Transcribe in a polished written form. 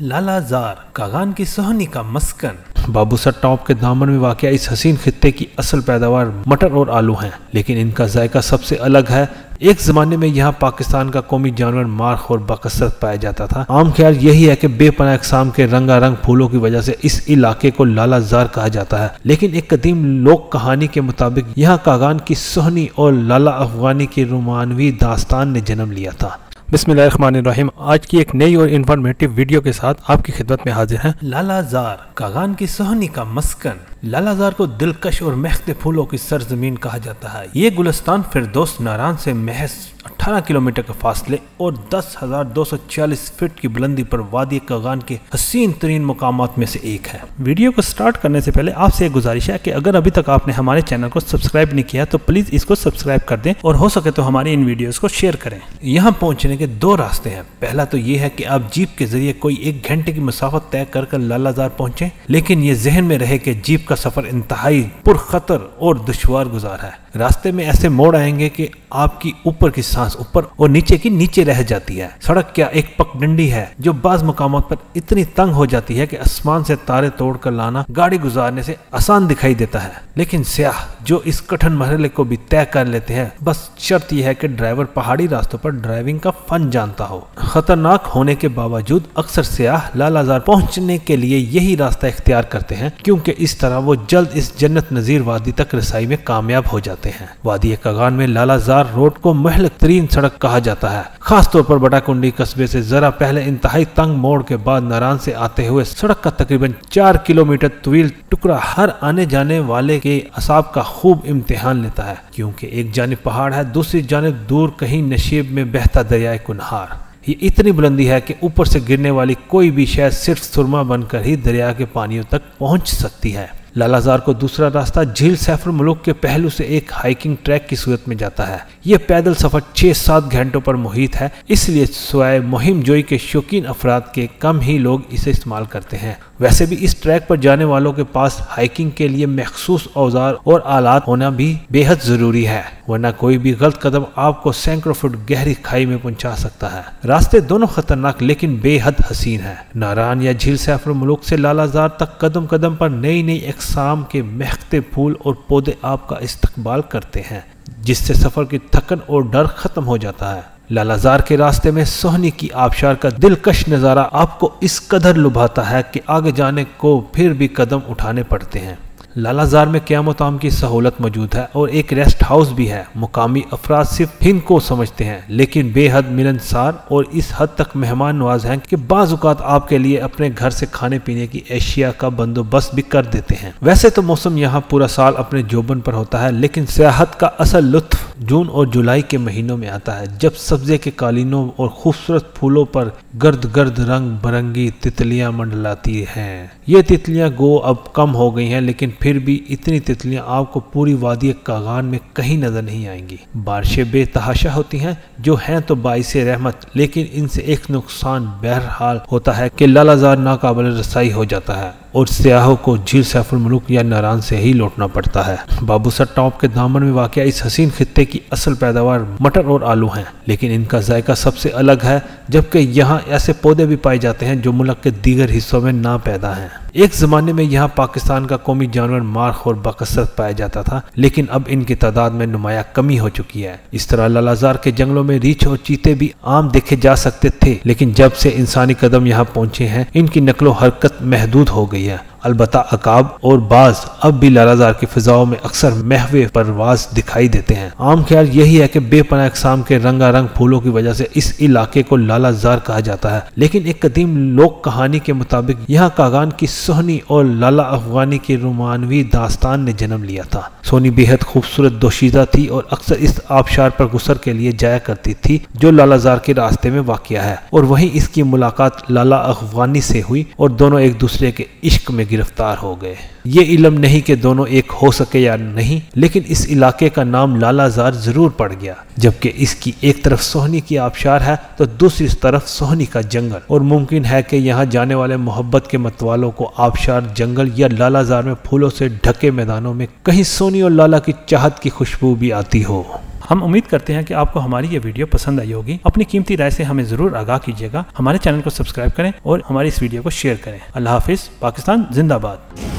लालाजार कागान की सोहनी का मस्कन। बाबूसर टॉप के दामन में वाक़या इस हसीन खित्ते की असल पैदावार मटर और आलू हैं, लेकिन इनका जायका सबसे अलग है। एक ज़माने में यहाँ पाकिस्तान का कौमी जानवर मार्ख और बकसरत पाया जाता था। आम ख्याल यही है कि बेपनाह अक़साम के रंगारंग फूलों की वजह से इस इलाके को लालाजार कहा जाता है, लेकिन एक कदीम लोक कहानी के मुताबिक यहाँ कागान की सोहनी और लाला अफगानी की रोमानवी दास्तान ने जन्म लिया था। बिस्मिल्लाहिर्रहमानिर्रहीम। आज की एक नई और इन्फॉर्मेटिव वीडियो के साथ आपकी खिदमत में हाजिर हैं। लालाजार कागान की सोहनी का मस्कन। लालाजार को दिलकश और महकते फूलों की सरजमीन कहा जाता है। ये गुलस्तान फिरदौस नारान से महज 18 किलोमीटर के फासले और 10,240 फीट की बुलंदी पर वादी कागान के हसीन तरीन मुकामात में से एक है। वीडियो को स्टार्ट करने से पहले आपसे एक गुजारिश है कि अगर अभी तक आपने हमारे चैनल को सब्सक्राइब नहीं किया तो प्लीज इसको सब्सक्राइब कर दें और हो सके तो हमारी इन वीडियोस को शेयर करें। यहाँ पहुँचने के दो रास्ते हैं। पहला तो ये है कि आप जीप के जरिए कोई 1 घंटे की मुसाफत तय कर लालाजार पहुँचे, लेकिन ये जहन में रहे कि जीप का सफर इंतहाई पुरखतर और दुश्वार गुजार है। रास्ते में ऐसे मोड़ आएंगे कि आपकी ऊपर की सांस ऊपर और नीचे की नीचे रह जाती है। सड़क क्या एक पगडंडी है जो बाज मुकामात पर इतनी तंग हो जाती है कि आसमान से तारे तोड़कर लाना गाड़ी गुजारने से आसान दिखाई देता है। लेकिन सयाह जो इस कठिन मरहले को भी तय कर लेते हैं, बस शर्त यह है कि ड्राइवर पहाड़ी रास्तों पर ड्राइविंग का फन जानता हो। खतरनाक होने के बावजूद अक्सर सयाह लालाजार पहुंचने के लिए यही रास्ता इख्तियार करते हैं, क्योंकि इस तरह वो जल्द इस जन्नत नजीर वादी तक रसाई में कामयाब हो जाते हैं। वादी कागान में लालाजार रोड को महलक तरीन सड़क कहा जाता है। खास तौर पर बटाकुंडी कस्बे से जरा पहले इंतहाई तंग मोड़ के बाद नारान से आते हुए सड़क का तकरीबन 4 किलोमीटर तवील टुकड़ा हर आने जाने वाले के असाब का खूब इम्तिहान लेता है, क्योंकि एक जानिब पहाड़ है, दूसरी जानिब दूर कहीं नशीब में बहता दरियाए कुनहार। ये इतनी बुलंदी है कि ऊपर से गिरने वाली कोई भी शय सिर्फ सुरमा बनकर ही दरिया के पानियों तक पहुंच सकती है। लालाजार को दूसरा रास्ता झील सैफर मुल्क के पहलू से एक हाइकिंग ट्रैक की सूरत में जाता है। यह पैदल सफर 6-7 घंटों पर मुहित है, इसलिए सिवाय मुहिम जोई के शौकीन अफराद के कम ही लोग इसे इस्तेमाल करते हैं। वैसे भी इस ट्रैक पर जाने वालों के पास हाइकिंग के लिए मखसूस औजार और आलात होना भी बेहद जरूरी है, वरना कोई भी गलत कदम आपको सैकड़ों फुट गहरी खाई में पहुंचा सकता है। रास्ते दोनों खतरनाक लेकिन बेहद हसीन है। नारान या झील सैफर मुल्क से लालाजार तक कदम कदम पर नई नई अक़साम के महकते फूल और पौधे आपका इस्तकबाल करते हैं, जिससे सफर की थकन और डर खत्म हो जाता है। लालाजार के रास्ते में सोहनी की आबशार का दिलकश नज़ारा आपको इस कदर लुभाता है कि आगे जाने को फिर भी कदम उठाने पड़ते हैं। लालाजार में क़याम की सहूलत मौजूद है और एक रेस्ट हाउस भी है। मुकामी अफराद सिर्फ हिंद को समझते हैं, लेकिन बेहद मिलनसार और इस हद तक मेहमान नवाज हैं कि बाज़ औक़ात आपके लिए अपने घर से खाने पीने की एशिया का बंदोबस्त भी कर देते हैं। वैसे तो मौसम यहाँ पूरा साल अपने जोबन पर होता है, लेकिन सियाहत का असल लुत्फ जून और जुलाई के महीनों में आता है, जब सब्जे के कालीनों और खूबसूरत फूलों पर गर्द गर्द रंग बिरंगी तितलियां मंडलाती हैं। ये तितलियां गो अब कम हो गई हैं, लेकिन फिर भी इतनी तितलियां आपको पूरी वादी कागान में कहीं नजर नहीं आएंगी। बारिशें बेतहाशा होती हैं जो हैं तो बाइसे रहमत, लेकिन इनसे एक नुकसान बहरहाल होता है कि लालाजार नाकाबिल रसाई हो जाता है और सयाहों को झील सैफर मुल्क या नारान से ही लौटना पड़ता है। बाबूसर टॉप के दामन में वाक़या इस हसीन खित्ते की असल पैदावार मटर और आलू हैं, लेकिन इनका जायका सबसे अलग है, जबकि यहाँ ऐसे पौधे भी पाए जाते हैं जो मुल्क के दीगर हिस्सों में ना पैदा हैं। एक ज़माने में यहाँ पाकिस्तान का कौमी जानवर मार्ख और बकसरत पाया जाता था, लेकिन अब इनकी तादाद में नुमाया कमी हो चुकी है। इस तरह लालाजार के जंगलों में रीछ और चीते भी आम देखे जा सकते थे, लेकिन जब से इंसानी कदम यहाँ पहुँचे हैं इनकी नकलो हरकत महदूद हो गई है। अलबत्ता अकाब और बाज अब भी लालाजार की फिजाओं में अक्सर महवे परवाज दिखाई देते हैं। आम ख्याल यही है कि बेपनाह अक़साम के रंगारंग फूलों की वजह से इस इलाके को लालाजार कहा जाता है, लेकिन एक कदीम लोक कहानी के मुताबिक यहाँ कागान की सोहनी और लाला अफगानी की रोमानवी दास्तान ने जन्म लिया था। सोनी बेहद खूबसूरत दोशीदा थी और अक्सर इस आबशार पर गुसर के लिए जाया करती थी, जो लालाजार के रास्ते में वाक़या है, और वहीं इसकी मुलाकात लाला अफगानी से हुई और दोनों एक दूसरे के इश्क में गिरफ्तार हो गए। ये इल्म नहीं कि दोनों एक हो सके या नहीं, लेकिन इस इलाके का नाम लालाजार जरूर पड़ गया। जबकि इसकी एक तरफ सोहनी की आबशार है तो दूसरी तरफ सोहनी का जंगल, और मुमकिन है कि यहाँ जाने वाले मोहब्बत के मतवालों को आबशार जंगल या लालाजार में फूलों से ढके मैदानों में कहीं सोनी और लाला की चाहत की खुशबू भी आती हो। हम उम्मीद करते हैं कि आपको हमारी ये वीडियो पसंद आई होगी। अपनी कीमती राय से हमें जरूर आगाह कीजिएगा। हमारे चैनल को सब्सक्राइब करें और हमारी इस वीडियो को शेयर करें। अल्लाह हाफिज। पाकिस्तान जिंदाबाद।